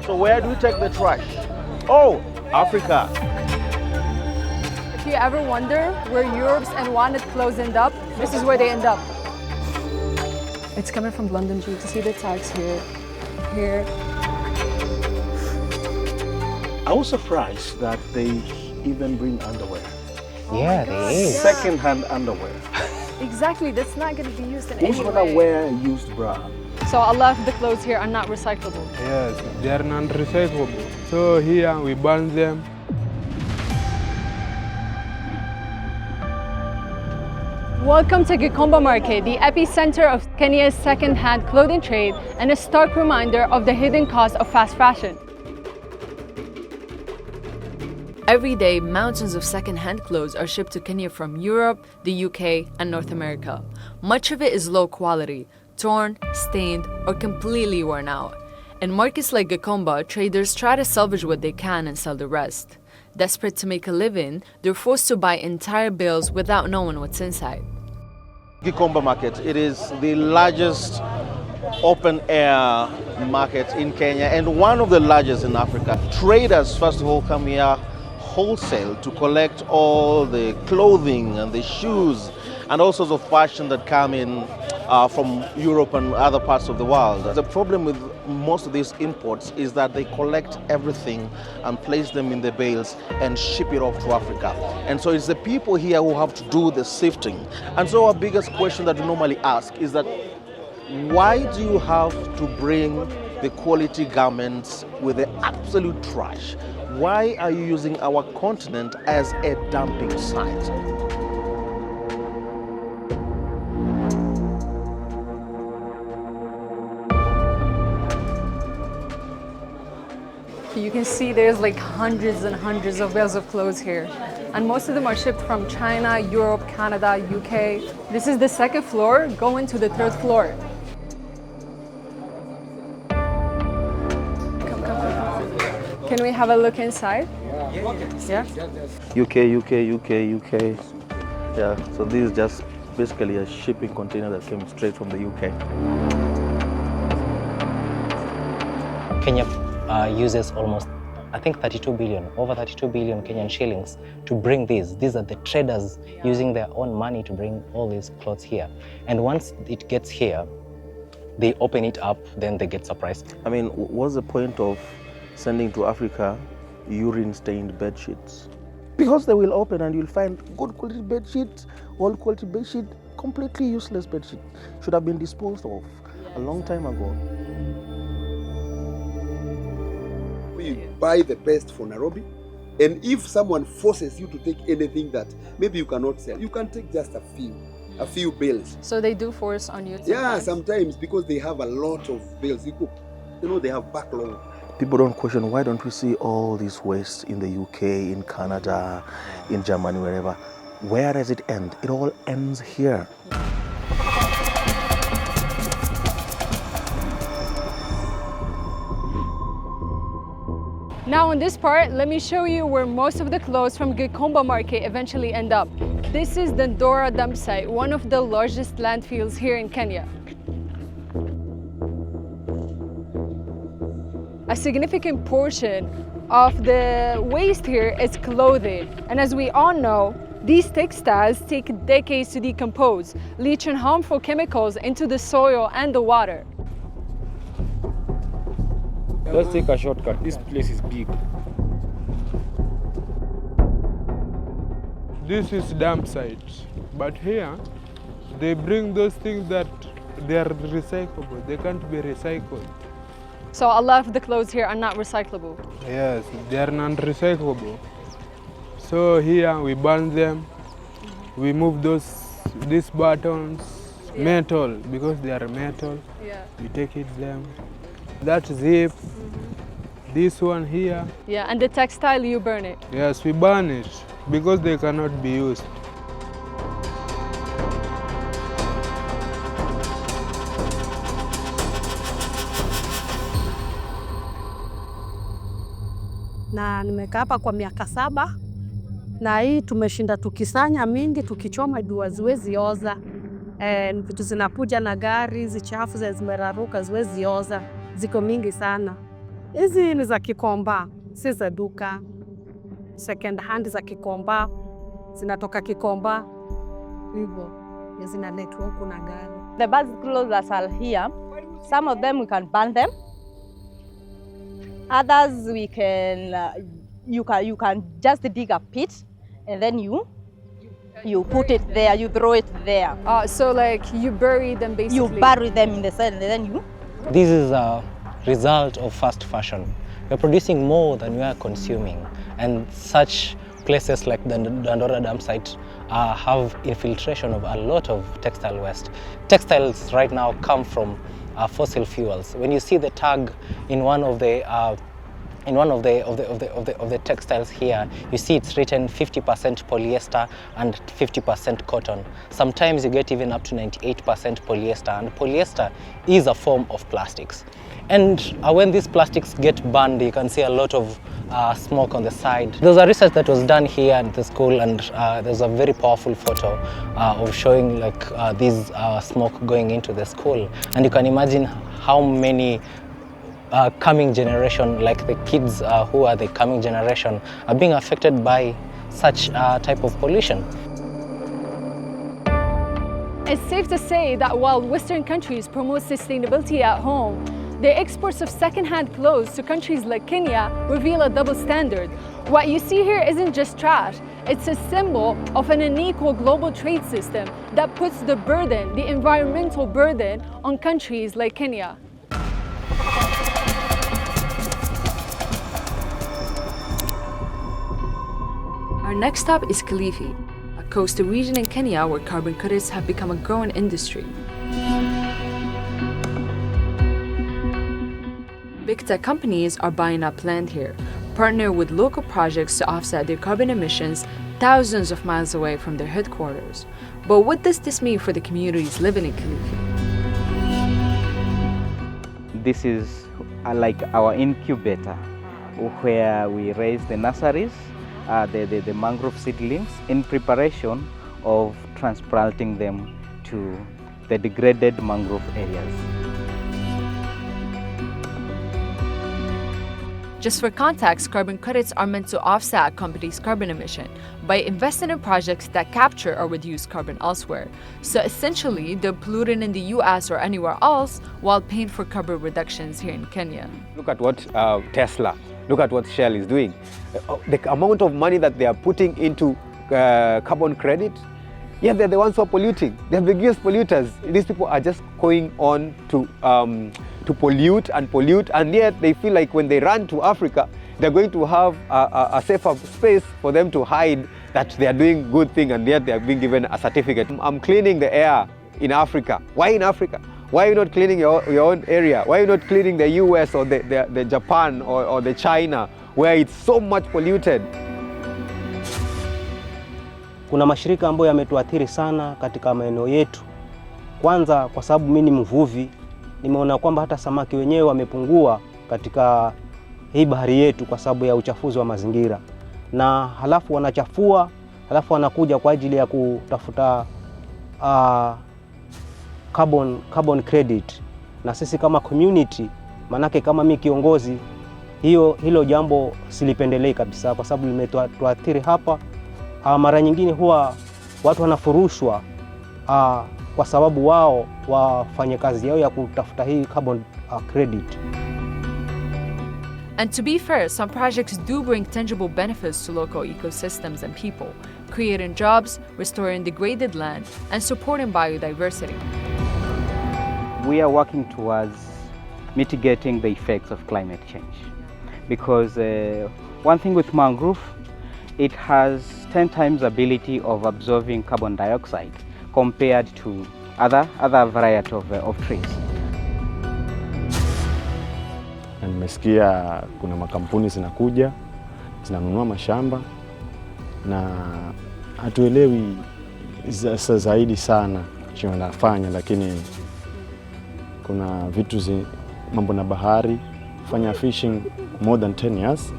So where do we take the trash? Oh, Africa. If you ever wonder where Europe's unwanted clothes end up, this is where they end up. It's coming from London, you can see the tags here. I was surprised that they even bring underwear. Yeah, they is. Second-hand underwear. Exactly, that's not going to be used in Who's any gonna way. wear a used bra? So a lot of the clothes here are not recyclable. Yes, they are non-recyclable. So here we burn them. Welcome to Gumba Market, the epicenter of Kenya's second-hand clothing trade and a stark reminder of the hidden cost of fast fashion. Every day, mountains of second-hand clothes are shipped to Kenya from Europe, the UK, and North America. Much of it is low quality, torn, stained, or completely worn out. In markets like Gumba, traders try to salvage what they can and sell the rest. Desperate to make a living, they're forced to buy entire bales without knowing what's inside. Gumba Market, it is the largest open-air market in Kenya and one of the largest in Africa. Traders, first of all, come here wholesale to collect all the clothing and the shoes and all sorts of fashion that come in from Europe and other parts of the world. The problem with most of these imports is that they collect everything and place them in the bales and ship it off to Africa. And so it's the people here who have to do the sifting. And so our biggest question that we normally ask is that why do you have to bring the quality garments with the absolute trash? Why are you using our continent as a dumping site? You can see there's like hundreds and hundreds of bales of clothes here. And most of them are shipped from China, Europe, Canada, UK. This is the second floor, going to the third floor. Come. Can we have a look inside? Yeah? UK. Yeah, so this is just basically a shipping container that came straight from the UK. Kenya uses almost, I think, over 32 billion Kenyan shillings to bring these. These are the traders using their own money to bring all these clothes here. And once it gets here, they open it up, then they get surprised. I mean, what's the point of sending to Africa urine-stained bed sheets? Because they will open and you'll find good quality bed sheets, old quality bed sheet, completely useless bed sheet. Should have been disposed of a long time ago. We buy the best for Nairobi, and if someone forces you to take anything that maybe you cannot sell, you can take just a few bales. So they do force on you? Yeah, sometimes because they have a lot of bales. They have backlog. People don't question, why don't we see all this waste in the UK, in Canada, in Germany, wherever? Where does it end? It all ends here. Now on this part, let me show you where most of the clothes from Gumba Market eventually end up. This is the Dora dump site, one of the largest landfills here in Kenya. A significant portion of the waste here is clothing. And as we all know, these textiles take decades to decompose, leaching harmful chemicals into the soil and the water. Let's take a shortcut. This place is big. This is dump site, but here they bring those things that they are recyclable. They can't be recycled. So a lot of the clothes here are not recyclable. Yes, they are non-recyclable. So here we burn them. We move these buttons, metal, because they are metal. Yeah. We take them. That zip, this one here. Yeah, and the textile, you burn it. Yes, we burn it because they cannot be used. Na nimekaa hapa kwa miaka 7 na hii tumeshinda tukisanya mingi, tukichoma juu haziwezi oza. Vitu zinakuja na gari, zichafu zimeraruka, haziwezi oza. Ziko mingi sana. Hizi ni za Kikomba, si za duka. Second hand za Kikomba, zinatoka Kikomba. Hivyo, zinaletwa huku na gari. The basic clothes that are here, some of them we can burn them. Others we can, you can just dig a pit and then you put it there, you throw it there. So like you bury them basically? You bury them in the sand and then you... This is a result of fast fashion. We're producing more than we are consuming, and such places like the Dora dam site have infiltration of a lot of textile waste. Textiles right now come from fossil fuels. When you see the tag in one of the textiles here, you see it's written 50% polyester and 50% cotton. Sometimes you get even up to 98% polyester, and polyester is a form of plastics. And when these plastics get burned, you can see a lot of smoke on the side. There was a research that was done here at the school, and there's a very powerful photo of showing like this smoke going into the school. And you can imagine how many coming generation, like the kids who are the coming generation, are being affected by such type of pollution. It's safe to say that while Western countries promote sustainability at home, their exports of second-hand clothes to countries like Kenya reveal a double standard. What you see here isn't just trash, it's a symbol of an unequal global trade system that puts the burden, the environmental burden, on countries like Kenya. Our next stop is Kilifi, a coastal region in Kenya where carbon credits have become a growing industry. Big tech companies are buying up land here, partner with local projects to offset their carbon emissions thousands of miles away from their headquarters. But what does this mean for the communities living in Kilifi? This is like our incubator, where we raise the nurseries, the mangrove seedlings, in preparation of transplanting them to the degraded mangrove areas. Just for context, carbon credits are meant to offset a company's carbon emission by investing in projects that capture or reduce carbon elsewhere. So essentially, they're polluting in the US or anywhere else while paying for carbon reductions here in Kenya. Look at what Tesla, look at what Shell is doing. The amount of money that they are putting into carbon credit, yeah, they're the ones who are polluting. They're the biggest polluters. These people are just going on to pollute, and yet they feel like when they run to Africa, they're going to have a safer space for them to hide that they are doing good thing, and yet they are being given a certificate. I'm cleaning the air in Africa. Why in Africa? Why are you not cleaning your own area? Why are you not cleaning the US or the Japan or the China, where it's so much polluted? Kuna mashirika ambayo yametuathiri sana katika maeneo yetu. Kwanza kwa sababu mimi ni mvuvi, nimeona kwamba hata samaki wenyewe wamepungua katika hii bahari yetu kwa sababu ya uchafuzi wa mazingira. Na halafu wanachafua, halafu wanakuja kwa ajili ya kutafuta carbon credit. Na sisi kama community, manake kama mimi kiongozi, hilo jambo silipendelei kabisa kwa sababu limetuathiri hapa. Mara nyingine huwa watu wanafurushwa kwa sababu wao wafanye kazi yao ya kutafuta hii carbon credit. And to be fair, some projects do bring tangible benefits to local ecosystems and people, creating jobs, restoring degraded land, and supporting biodiversity. We are working towards mitigating the effects of climate change, because one thing with mangrove, it has 10 times ability of absorbing carbon dioxide compared to other variety of trees. Na nimesikia kuna makampuni zinakuja zinanunua mashamba na hatuelewi zaidi sana chenye wanafanya, lakini kuna vitu mambo na bahari, fanya fishing more than 10 years,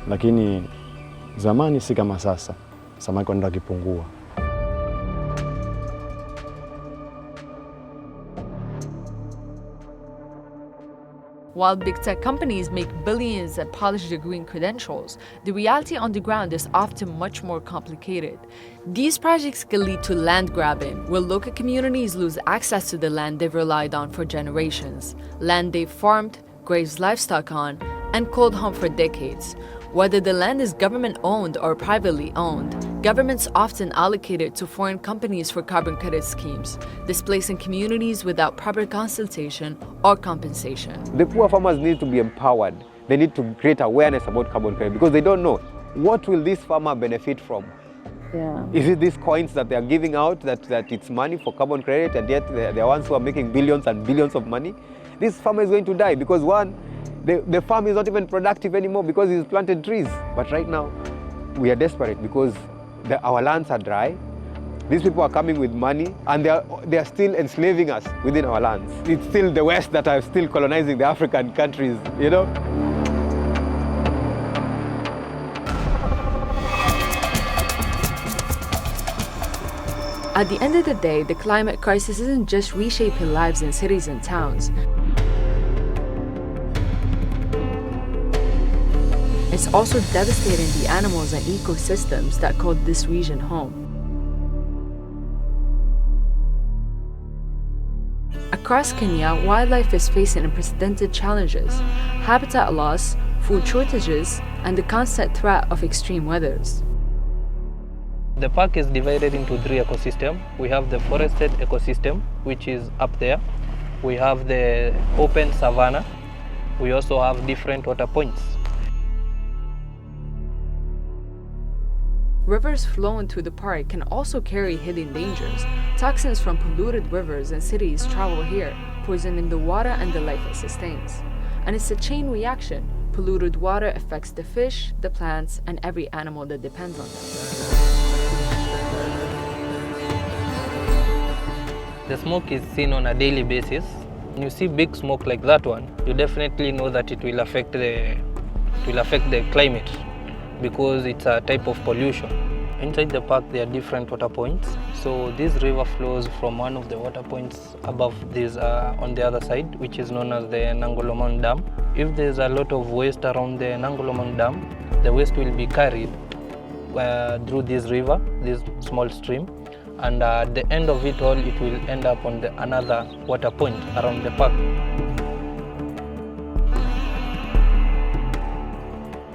lakini zamani si kama sasa, samaki wanaenda kipungua. While big tech companies make billions and polish their green credentials, the reality on the ground is often much more complicated. These projects can lead to land grabbing, where local communities lose access to the land they've relied on for generations, land they've farmed, grazed livestock on, and called home for decades. Whether the land is government-owned or privately owned, governments often allocate it to foreign companies for carbon credit schemes, displacing communities without proper consultation or compensation. The poor farmers need to be empowered. They need to create awareness about carbon credit because they don't know what will this farmer benefit from. Yeah. Is it these coins that they are giving out that it's money for carbon credit, and yet they are ones who are making billions and billions of money? This farmer is going to die because one, the farm is not even productive anymore because he's planted trees. But right now, we are desperate because our lands are dry. These people are coming with money and they are still enslaving us within our lands. It's still the West that are still colonizing the African countries, you know? At the end of the day, the climate crisis isn't just reshaping lives in cities and towns. It's also devastating the animals and ecosystems that call this region home. Across Kenya, wildlife is facing unprecedented challenges: habitat loss, food shortages, and the constant threat of extreme weathers. The park is divided into 3 ecosystems. We have the forested ecosystem, which is up there. We have the open savanna. We also have different water points. Rivers flowing through the park can also carry hidden dangers. Toxins from polluted rivers and cities travel here, poisoning the water and the life it sustains. And it's a chain reaction. Polluted water affects the fish, the plants, and every animal that depends on them. The smoke is seen on a daily basis. When you see big smoke like that one, you definitely know that it will affect the climate because it's a type of pollution. Inside the park there are different water points. So this river flows from one of the water points above this on the other side, which is known as the Nangolomon Dam. If there's a lot of waste around the Nangolomon Dam, the waste will be carried through this river, this small stream, and at the end of it all, it will end up on another water point around the park.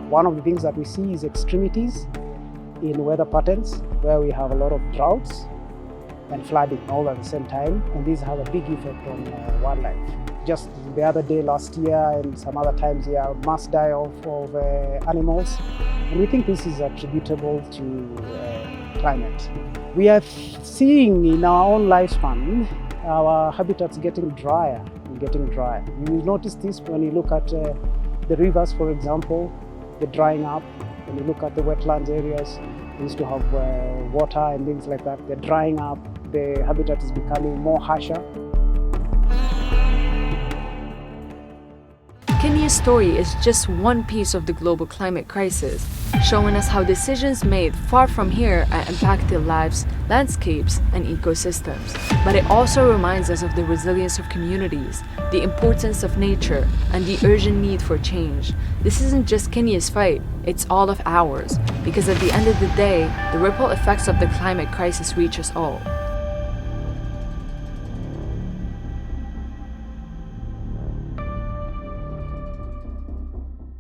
One of the things that we see is extremities in weather patterns, where we have a lot of droughts and flooding all at the same time, and these have a big effect on wildlife. Just the other day, last year, and some other times, mass die-off of animals, and we think this is attributable to climate. We are seeing in our own lifespan our habitats getting drier and getting drier. You will notice this when you look at the rivers, for example, they're drying up. When you look at the wetlands areas, we used to have water and things like that. They're drying up. The habitat is becoming more harsher. Kenya's story is just one piece of the global climate crisis, showing us how decisions made far from here are impacting lives, landscapes, and ecosystems. But it also reminds us of the resilience of communities, the importance of nature, and the urgent need for change. This isn't just Kenya's fight, it's all of ours, because at the end of the day, the ripple effects of the climate crisis reach us all.